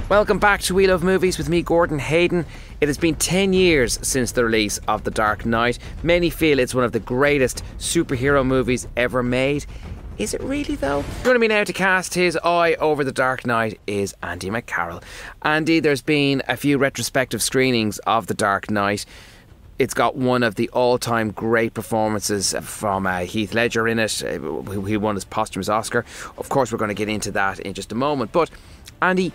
Welcome back to We Love Movies with me, Gordon Hayden. It has been 10 years since the release of The Dark Knight. Many feel it's one of the greatest superhero movies ever made. Is it really though? Joining me now to cast his eye over The Dark Knight is Andy McCarroll. Andy, there's been a few retrospective screenings of The Dark Knight. It's got one of the all-time great performances from Heath Ledger in it. He won his posthumous Oscar. Of course, we're going to get into that in just a moment. But Andy,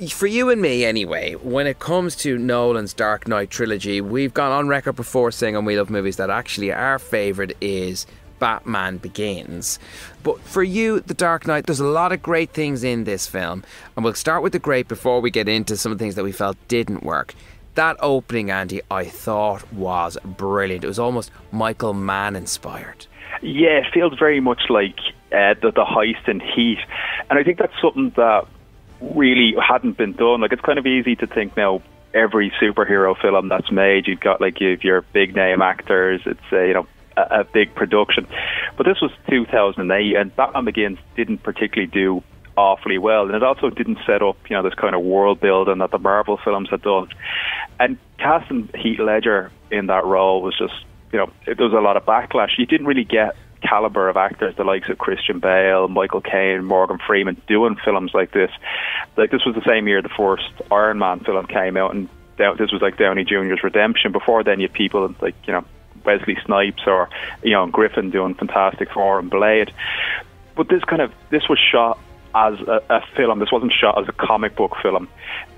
for you and me anyway, when it comes to Nolan's Dark Knight trilogy, we've gone on record before saying on We Love Movies that actually our favourite is Batman Begins. But for you, The Dark Knight, there's a lot of great things in this film. And we'll start with the great before we get into some of the things that we felt didn't work. That opening, Andy, I thought was brilliant. It was almost Michael Mann inspired. Yeah, it feels very much like the heist in Heat. And I think that's something that really hadn't been done. Like, it's kind of easy to think now every superhero film that's made, you've got like your big name actors, it's a big production. But this was 2008 and Batman Begins didn't particularly do awfully well, and it also didn't set up this kind of world building that the Marvel films had done. And casting Heath Ledger in that role was just, there was a lot of backlash. You didn't really get caliber of actors, the likes of Christian Bale, Michael Caine, Morgan Freeman, doing films like this. Like, this was the same year the first Iron Man film came out, and this was like Downey Jr.'s redemption. Before then, you had people like, Wesley Snipes or, Griffin doing Fantastic Four and Blade. But this was shot as a film. This wasn't shot as a comic book film.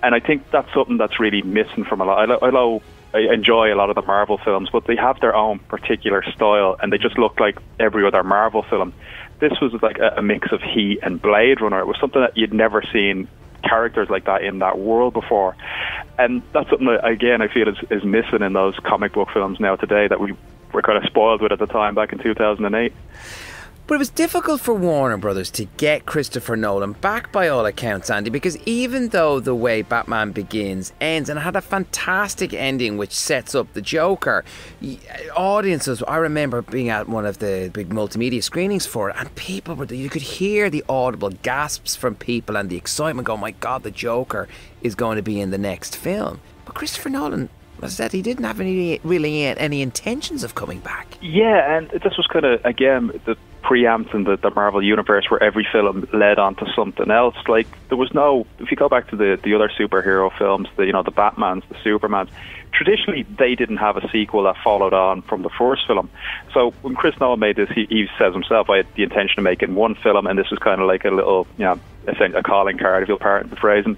And I think that's something that's really missing from a lot. I enjoy a lot of the Marvel films, but they have their own particular style, and they just look like every other Marvel film. This was like a mix of Heat and Blade Runner. It was something that you'd never seen characters like that in that world before. And that's something that, again, I feel is missing in those comic book films now today that we were kind of spoiled with at the time back in 2008. But it was difficult for Warner Brothers to get Christopher Nolan back by all accounts, Andy, because even though the way Batman Begins ends, and it had a fantastic ending which sets up the Joker, audiences, I remember being at one of the big multimedia screenings for it, and you could hear the audible gasps from people and the excitement going, my God, the Joker is going to be in the next film. But Christopher Nolan, as I said, he didn't have any intentions of coming back. Yeah, and this was kind of, again, the preempting the Marvel universe where every film led on to something else. Like, there was no, if you go back to the other superhero films, the Batmans, the Supermans, traditionally they didn't have a sequel that followed on from the first film. So when Chris Nolan made this, he says himself, I had the intention of making one film, and this was kind of like a little, a calling card, if you'll pardon the phrasing,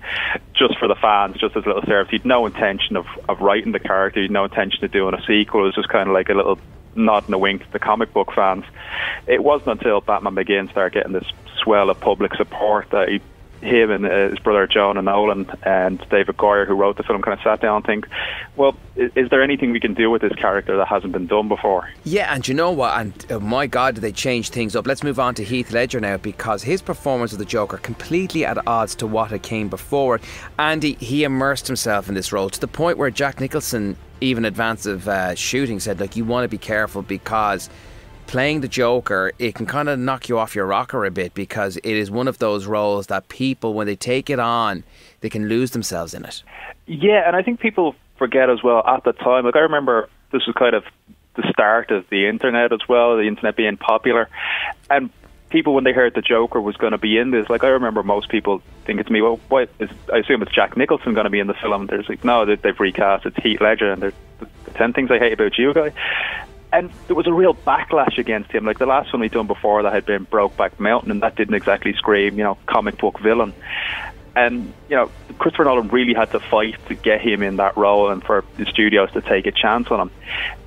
just for the fans, just as a little service. He'd no intention of writing the character, he'd no intention of doing a sequel. It was just kind of like a little nod and a wink to the comic book fans. It wasn't until Batman Begins started getting this swell of public support that him and his brother John and Nolan and David Goyer, who wrote the film, kind of sat down and think, well, is there anything we can do with this character that hasn't been done before? Yeah, and you know what? And oh my God, did they change things up. Let's move on to Heath Ledger now, because his performance of the Joker completely at odds to what had came before. Andy, he immersed himself in this role to the point where Jack Nicholson, even in advance of shooting, said, like, you want to be careful because playing the Joker, it can kind of knock you off your rocker a bit, because it is one of those roles that people, when they take it on, they can lose themselves in it. Yeah, and I think people forget as well at the time. Like, I remember this was kind of the start of the internet as well, the internet being popular, and people, when they heard the Joker was going to be in this, like, I remember most people thinking to me, well, I assume it's Jack Nicholson going to be in the film. There's like, no, they've recast, it's Heath Ledger, and there's the 10 Things I Hate About You guy. And there was a real backlash against him. Like, the last film he'd done before that had been Brokeback Mountain, and that didn't exactly scream, comic book villain. And, Christopher Nolan really had to fight to get him in that role and for the studios to take a chance on him.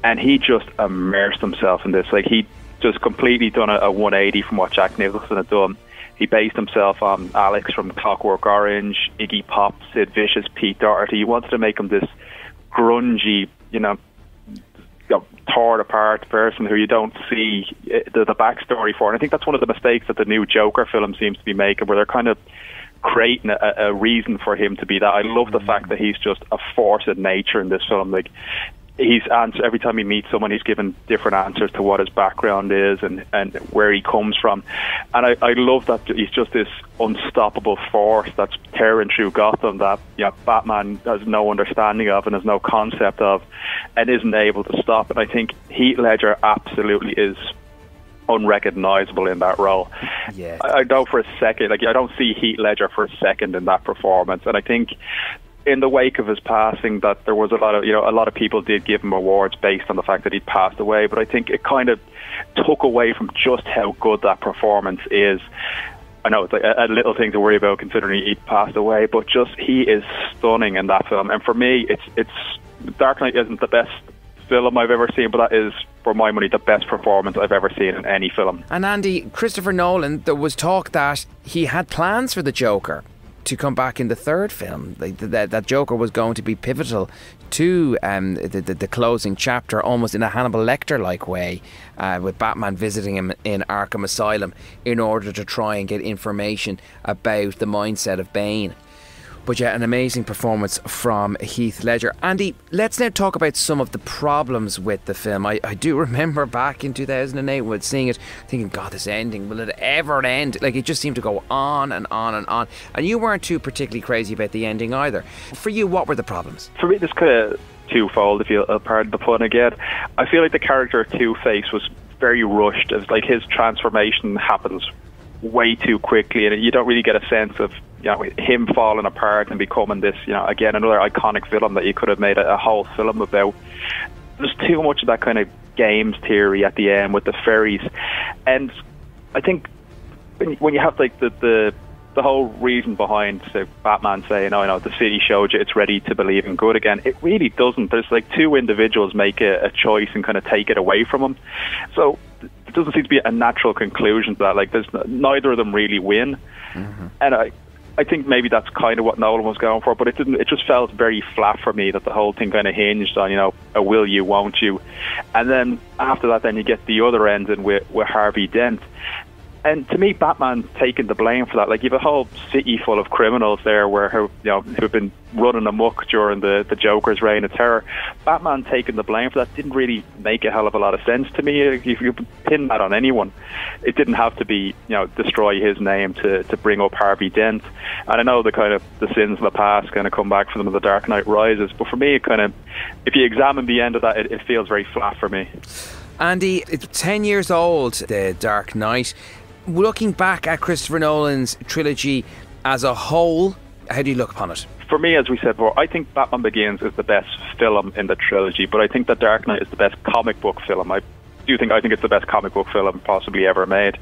And he just immersed himself in this. Like, he just completely done a 180 from what Jack Nicholson had done. He based himself on Alex from Clockwork Orange, Iggy Pop, Sid Vicious, Pete Doherty. He wanted to make him this grungy, torn apart person who you don't see the backstory for. And I think that's one of the mistakes that the new Joker film seems to be making, where they're kind of creating a reason for him to be that. I love the fact that he's just a force of nature in this film. Like, every time he meets someone, he's given different answers to what his background is and where he comes from. And I love that he's just this unstoppable force that's tearing through Gotham that Batman has no understanding of and has no concept of and isn't able to stop. And I think Heath Ledger absolutely is unrecognizable in that role. Yeah. I don't for a second, I don't see Heath Ledger for a second in that performance. And I think in the wake of his passing, that there was a lot of people did give him awards based on the fact that he'd passed away, but I think it kind of took away from just how good that performance is. I know it's like a little thing to worry about considering he passed away, but just he is stunning in that film. And for me, it's Dark Knight isn't the best film I've ever seen, but that is, for my money, the best performance I've ever seen in any film. And Andy, Christopher Nolan, there was talk that he had plans for the Joker to come back in the third film. That Joker was going to be pivotal to the closing chapter, almost in a Hannibal Lecter-like way, with Batman visiting him in Arkham Asylum in order to try and get information about the mindset of Bane. But yeah, an amazing performance from Heath Ledger. Andy, let's now talk about some of the problems with the film. I do remember back in 2008 when seeing it, thinking, God, this ending, will it ever end? Like, it just seemed to go on and on and on. And you weren't too particularly crazy about the ending either. For you, what were the problems? For me, this kind of twofold, if you'll pardon the pun again. I feel like the character Two-Face was very rushed. It's like his transformation happens way too quickly, and you don't really get a sense of him falling apart and becoming this, again, another iconic villain that you could have made a whole film about. There's too much of that kind of games theory at the end with the fairies, and I think when you have like the whole reason behind Batman saying, "Oh, the city showed you it's ready to believe in good again," it really doesn't. There's like two individuals make a choice and kind of take it away from him, so it doesn't seem to be a natural conclusion to that. Like, there's neither of them really win, and I think maybe that's kind of what Nolan was going for, but it didn't. It just felt very flat for me that the whole thing kind of hinged on a will you, won't you, and then after that, then you get the other ending with Harvey Dent. And to me, Batman taking the blame for that. Like, you have a whole city full of criminals there who've been running amok during the Joker's reign of terror. Batman taking the blame for that didn't really make a hell of a lot of sense to me. If you pin that on anyone, it didn't have to be, destroy his name to bring up Harvey Dent. And I know the sins of the past kind of come back for them in The Dark Knight Rises, but for me, it kind of, if you examine the end of that, it feels very flat for me. Andy, it's 10 years old, The Dark Knight. Looking back at Christopher Nolan's trilogy as a whole, how do you look upon it? For me, as we said before, I think Batman Begins is the best film in the trilogy, but I think that Dark Knight is the best comic book film. I think it's the best comic book film possibly ever made,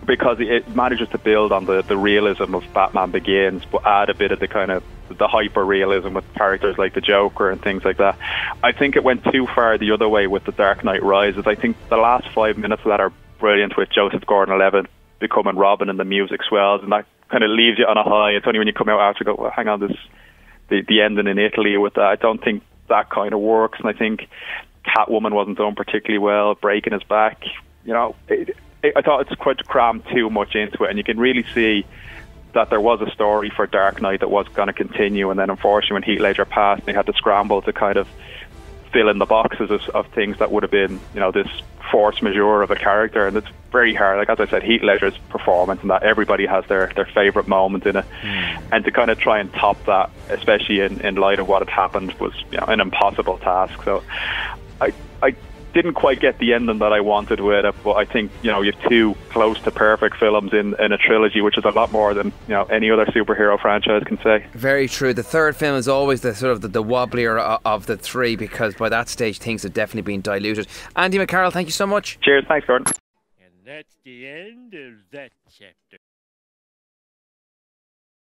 because it manages to build on the realism of Batman Begins, but add a bit of the kind of the hyper-realism with characters like the Joker and things like that. I think it went too far the other way with The Dark Knight Rises. I think the last 5 minutes of that are brilliant, with Joseph Gordon-Levitt becoming Robin and the music swells, and that kind of leaves you on a high. It's only when you come out after go, well, hang on, the ending in Italy with that, I don't think that kind of works. And I think Catwoman wasn't done particularly well, breaking his back. I thought it's quite crammed too much into it, and you can really see that there was a story for Dark Knight that was going to continue, and then unfortunately when Heath Ledger passed, they had to scramble to kind of fill in the boxes of things that would have been, this force majeure of a character. And it's very hard. Like, as I said, Heath Ledger's performance, and that everybody has their favourite moment in it, and to kind of try and top that, especially in light of what had happened, was an impossible task. So I didn't quite get the ending that I wanted with it, but I think you have two close to perfect films in a trilogy, which is a lot more than any other superhero franchise can say. Very true. The third film is always the sort of the wobblier of the three, because by that stage things have definitely been diluted. Andy McCarroll, thank you so much. Cheers, thanks Gordon. And that's the end of that chapter.